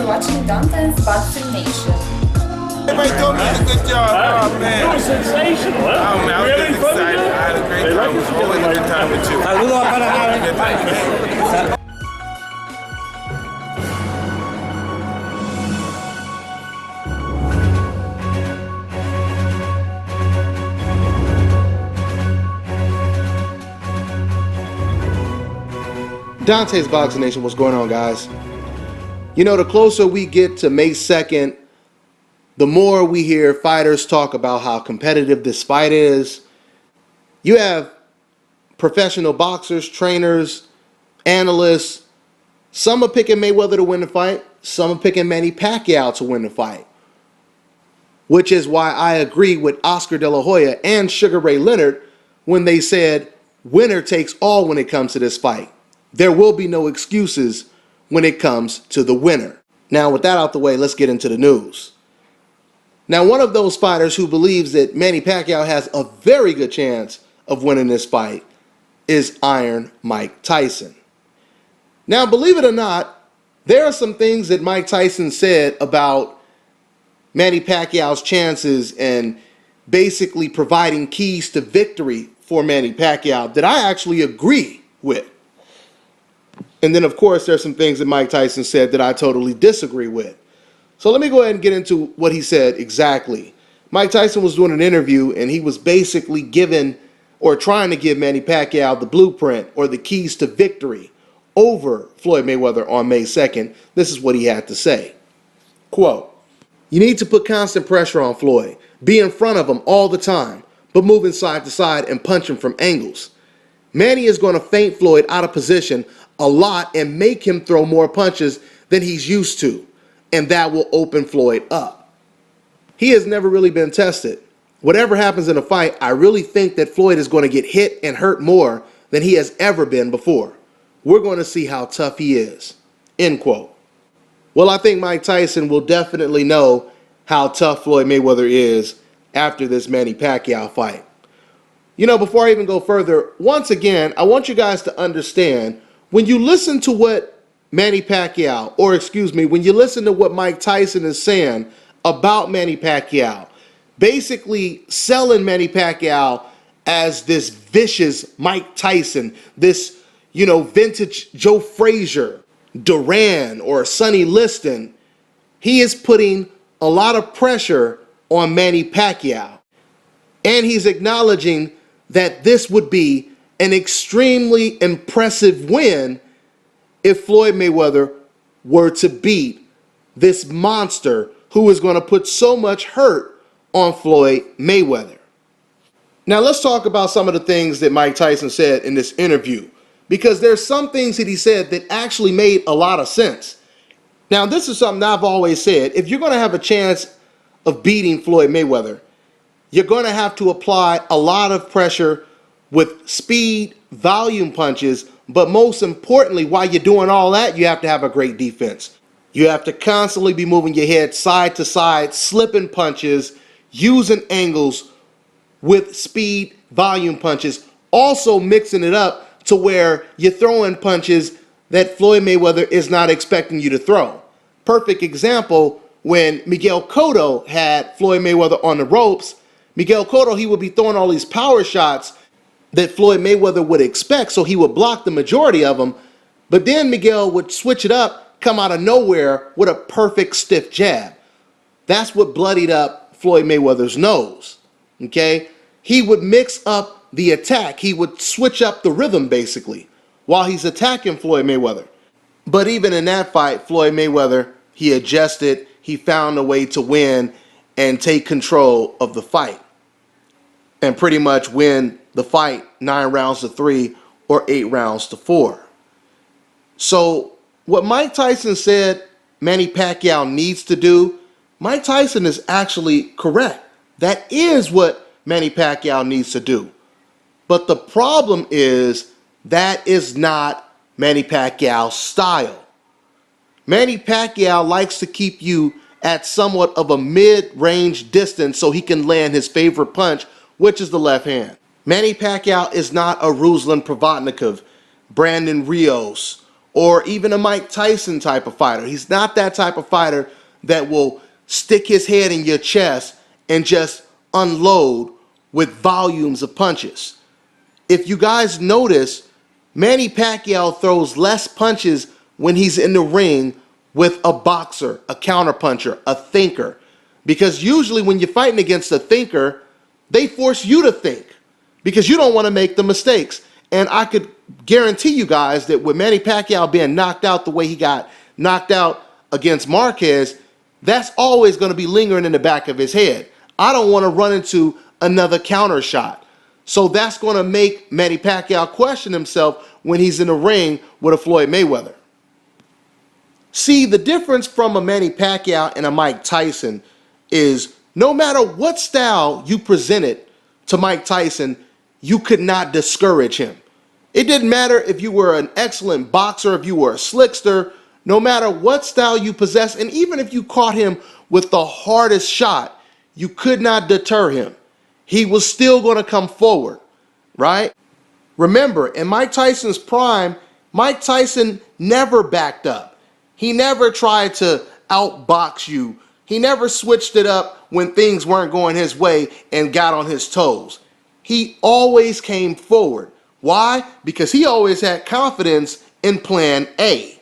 for watching Dante's Boxing Nation. Everybody told me did a good job. Oh, man. It was sensational. Huh? Oh, man, I was just excited. I had a great time. Always a good time with you. Saludos a Panamá. Dante's Boxing Nation, what's going on, guys? You know, the closer we get to May 2nd, the more we hear fighters talk about how competitive this fight is. You have professional boxers, trainers, analysts. Some are picking Mayweather to win the fight. Some are picking Manny Pacquiao to win the fight. Which is why I agree with Oscar De La Hoya and Sugar Ray Leonard when they said winner takes all when it comes to this fight. There will be no excuses when it comes to the winner. Now, with that out the way, let's get into the news. Now, one of those fighters who believes that Manny Pacquiao has a very good chance of winning this fight is Iron Mike Tyson. Now, believe it or not, there are some things that Mike Tyson said about Manny Pacquiao's chances and basically providing keys to victory for Manny Pacquiao that I actually agree with. And then, of course, there's some things that Mike Tyson said that I totally disagree with. So let me go ahead and get into what he said exactly. Mike Tyson was doing an interview, and he was basically giving or trying to give Manny Pacquiao the blueprint or the keys to victory over Floyd Mayweather on May 2nd. This is what he had to say. Quote, "You need to put constant pressure on Floyd. Be in front of him all the time, but moving side to side and punch him from angles. Manny is going to feint Floyd out of position a lot and make him throw more punches than he's used to, and that will open Floyd up. He has never really been tested. Whatever happens in a fight, I really think that Floyd is going to get hit and hurt more than he has ever been before. We're going to see how tough he is." End quote. Well, I think Mike Tyson will definitely know how tough Floyd Mayweather is after this Manny Pacquiao fight. You know, before I even go further, once again, I want you guys to understand, when you listen to what Manny Pacquiao, when you listen to what Mike Tyson is saying about Manny Pacquiao, basically selling Manny Pacquiao as this vicious Mike Tyson, this, vintage Joe Frazier, Duran, or Sonny Liston, he is putting a lot of pressure on Manny Pacquiao. And he's acknowledging that this would be an extremely impressive win if Floyd Mayweather were to beat this monster who is going to put so much hurt on Floyd Mayweather. Now let's talk about some of the things that Mike Tyson said in this interview, because there's some things that he said that actually made a lot of sense. Now, this is something I've always said. If you're going to have a chance of beating Floyd Mayweather, you're going to have to apply a lot of pressure with speed, volume punches, but most importantly, while you're doing all that, you have to have a great defense. You have to constantly be moving your head side to side, slipping punches, using angles with speed, volume punches, also mixing it up to where you're throwing punches that Floyd Mayweather is not expecting you to throw. Perfect example, when Miguel Cotto had Floyd Mayweather on the ropes, Miguel Cotto, he would be throwing all these power shots that Floyd Mayweather would expect, so he would block the majority of them, but then Miguel would switch it up, come out of nowhere with a perfect stiff jab. That's what bloodied up Floyd Mayweather's nose, okay? He would mix up the attack. He would switch up the rhythm, basically, while he's attacking Floyd Mayweather. But even in that fight, Floyd Mayweather, he adjusted, he found a way to win and take control of the fight and pretty much win the fight 9 rounds to 3 or 8 rounds to 4. So what Mike Tyson said Manny Pacquiao needs to do, Mike Tyson is actually correct. That is what Manny Pacquiao needs to do. But the problem is that is not Manny Pacquiao's style. Manny Pacquiao likes to keep you at somewhat of a mid-range distance so he can land his favorite punch, which is the left hand. Manny Pacquiao is not a Ruslan Provodnikov, Brandon Rios, or even a Mike Tyson type of fighter. He's not that type of fighter that will stick his head in your chest and just unload with volumes of punches. If you guys notice, Manny Pacquiao throws less punches when he's in the ring with a boxer, a counterpuncher, a thinker. Because usually when you're fighting against a thinker, they force you to think because you don't want to make the mistakes. And I could guarantee you guys that with Manny Pacquiao being knocked out the way he got knocked out against Marquez, that's always going to be lingering in the back of his head. I don't want to run into another counter shot. So that's going to make Manny Pacquiao question himself when he's in the ring with a Floyd Mayweather. See, the difference from a Manny Pacquiao and a Mike Tyson is no matter what style you presented to Mike Tyson, you could not discourage him. It didn't matter if you were an excellent boxer, if you were a slickster, no matter what style you possess, and even if you caught him with the hardest shot, you could not deter him. He was still going to come forward, right? Remember, in Mike Tyson's prime, Mike Tyson never backed up. He never tried to outbox you. He never switched it up when things weren't going his way and got on his toes. He always came forward. Why? Because he always had confidence in plan A.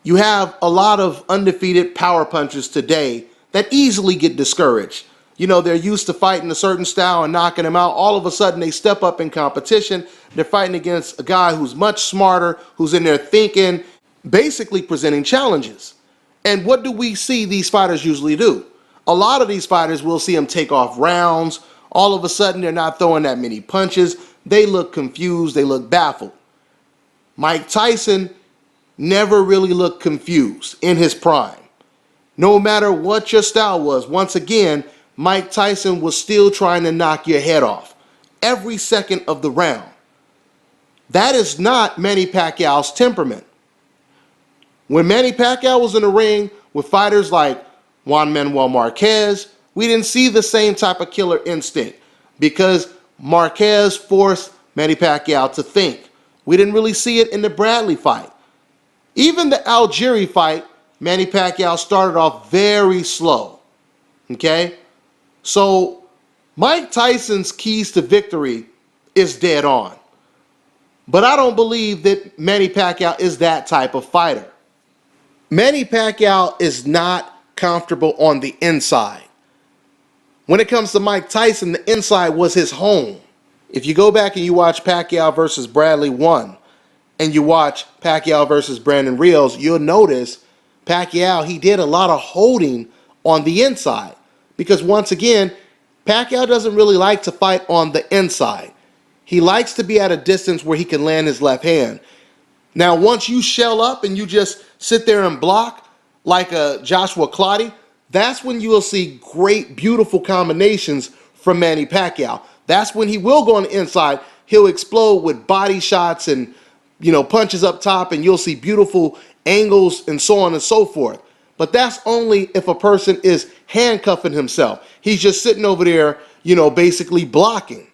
You have a lot of undefeated power punchers today that easily get discouraged. You know, they're used to fighting a certain style and knocking them out. All of a sudden, they step up in competition. They're fighting against a guy who's much smarter, who's in there thinking, basically presenting challenges. And what do we see these fighters usually do? A lot of these fighters, we'll see them take off rounds. All of a sudden, they're not throwing that many punches. They look confused. They look baffled. Mike Tyson never really looked confused in his prime. No matter what your style was, once again, Mike Tyson was still trying to knock your head off every second of the round. That is not Manny Pacquiao's temperament. When Manny Pacquiao was in the ring with fighters like Juan Manuel Marquez, we didn't see the same type of killer instinct because Marquez forced Manny Pacquiao to think. We didn't really see it in the Bradley fight. Even the Algieri fight, Manny Pacquiao started off very slow. Okay? So Mike Tyson's keys to victory is dead on. But I don't believe that Manny Pacquiao is that type of fighter. Manny Pacquiao is not comfortable on the inside. When it comes to Mike Tyson, the inside was his home. If you go back and you watch Pacquiao versus Bradley 1, and you watch Pacquiao versus Brandon Rios, you'll notice Pacquiao, he did a lot of holding on the inside. Because once again, Pacquiao doesn't really like to fight on the inside. He likes to be at a distance where he can land his left hand. Now, once you shell up and you just sit there and block like a Joshua Clottey, that's when you will see great, beautiful combinations from Manny Pacquiao. That's when he will go on the inside. He'll explode with body shots and, punches up top, and you'll see beautiful angles and so on and so forth. But that's only if a person is handcuffing himself. He's just sitting over there, basically blocking.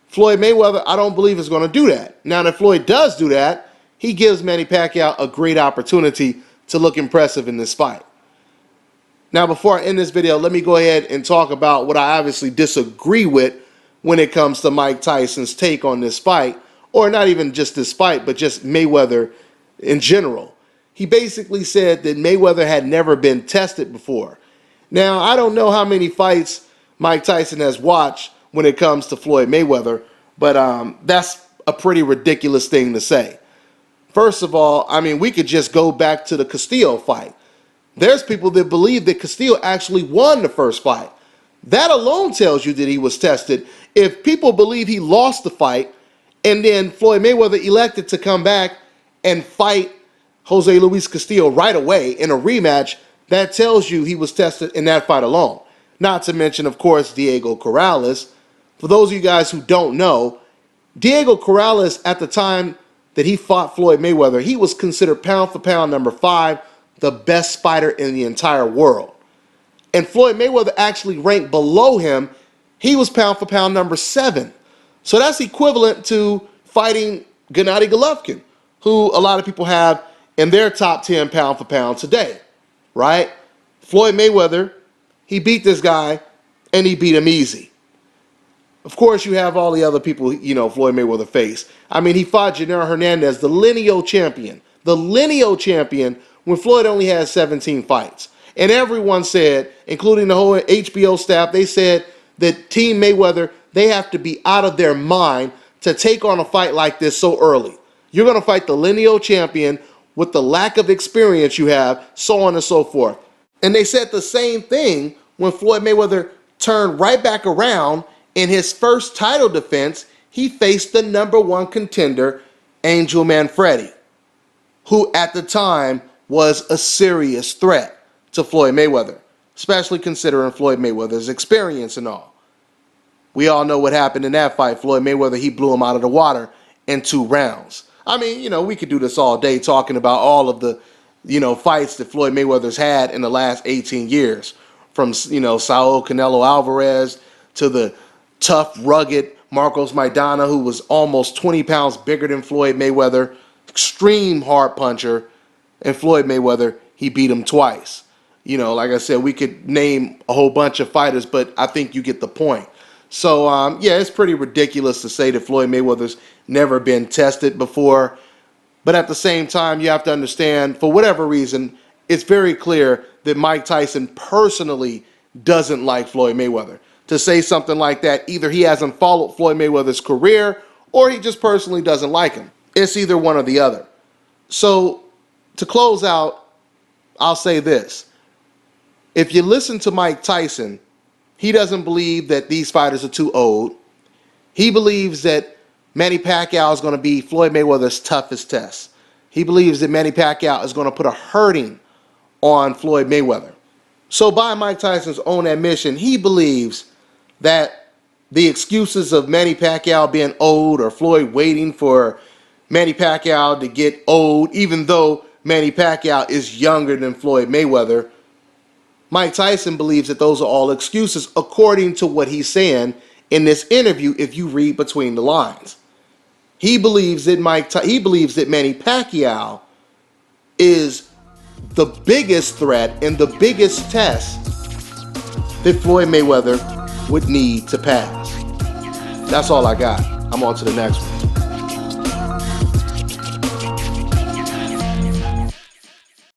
Floyd Mayweather, I don't believe is going to do that. Now, if Floyd does do that, he gives Manny Pacquiao a great opportunity to look impressive in this fight. Now, before I end this video, let me go ahead and talk about what I obviously disagree with when it comes to Mike Tyson's take on this fight, or not even just this fight, but just Mayweather in general. He basically said that Mayweather had never been tested before. Now, I don't know how many fights Mike Tyson has watched when it comes to Floyd Mayweather, but that's a pretty ridiculous thing to say. First of all, we could just go back to the Castillo fight. There's people that believe that Castillo actually won the first fight. That alone tells you that he was tested. If people believe he lost the fight, and then Floyd Mayweather elected to come back and fight Jose Luis Castillo right away in a rematch, that tells you he was tested in that fight alone. Not to mention, of course, Diego Corrales. For those of you guys who don't know, Diego Corrales, at the time that he fought Floyd Mayweather, he was considered pound for pound number 5, the best fighter in the entire world. And Floyd Mayweather actually ranked below him. He was pound for pound number 7. So that's equivalent to fighting Gennady Golovkin, who a lot of people have in their top 10 pound for pound today, right? Floyd Mayweather, he beat this guy, and he beat him easy. Of course, you have all the other people, Floyd Mayweather faced. I mean, he fought Janelle Hernandez, the lineal champion. The lineal champion when Floyd only had 17 fights. And everyone said, including the whole HBO staff, they said that Team Mayweather, they have to be out of their mind to take on a fight like this so early. You're going to fight the lineal champion with the lack of experience you have, so on and so forth. And they said the same thing when Floyd Mayweather turned right back around. In his first title defense, he faced the number one contender, Angel Manfredi, who at the time was a serious threat to Floyd Mayweather, especially considering Floyd Mayweather's experience and all. We all know what happened in that fight. Floyd Mayweather, he blew him out of the water in 2 rounds. I mean, we could do this all day talking about all of the, fights that Floyd Mayweather's had in the last 18 years. From, Saul Canelo Alvarez to the tough, rugged Marcos Maidana, who was almost 20 pounds bigger than Floyd Mayweather, extreme hard puncher, and Floyd Mayweather, he beat him twice. Like I said, we could name a whole bunch of fighters, but I think you get the point. So, yeah, it's pretty ridiculous to say that Floyd Mayweather's never been tested before, but at the same time, you have to understand, for whatever reason, it's very clear that Mike Tyson personally doesn't like Floyd Mayweather. To say something like that, either he hasn't followed Floyd Mayweather's career or he just personally doesn't like him. It's either one or the other. So to close out, I'll say this. If you listen to Mike Tyson, he doesn't believe that these fighters are too old. He believes that Manny Pacquiao is going to be Floyd Mayweather's toughest test. He believes that Manny Pacquiao is going to put a hurting on Floyd Mayweather. So by Mike Tyson's own admission, he believes that the excuses of Manny Pacquiao being old or Floyd waiting for Manny Pacquiao to get old, even though Manny Pacquiao is younger than Floyd Mayweather, Mike Tyson believes that those are all excuses according to what he's saying in this interview if you read between the lines. He believes that Manny Pacquiao is the biggest threat and the biggest test that Floyd Mayweather would need to pass. That's all I got. I'm on to the next one.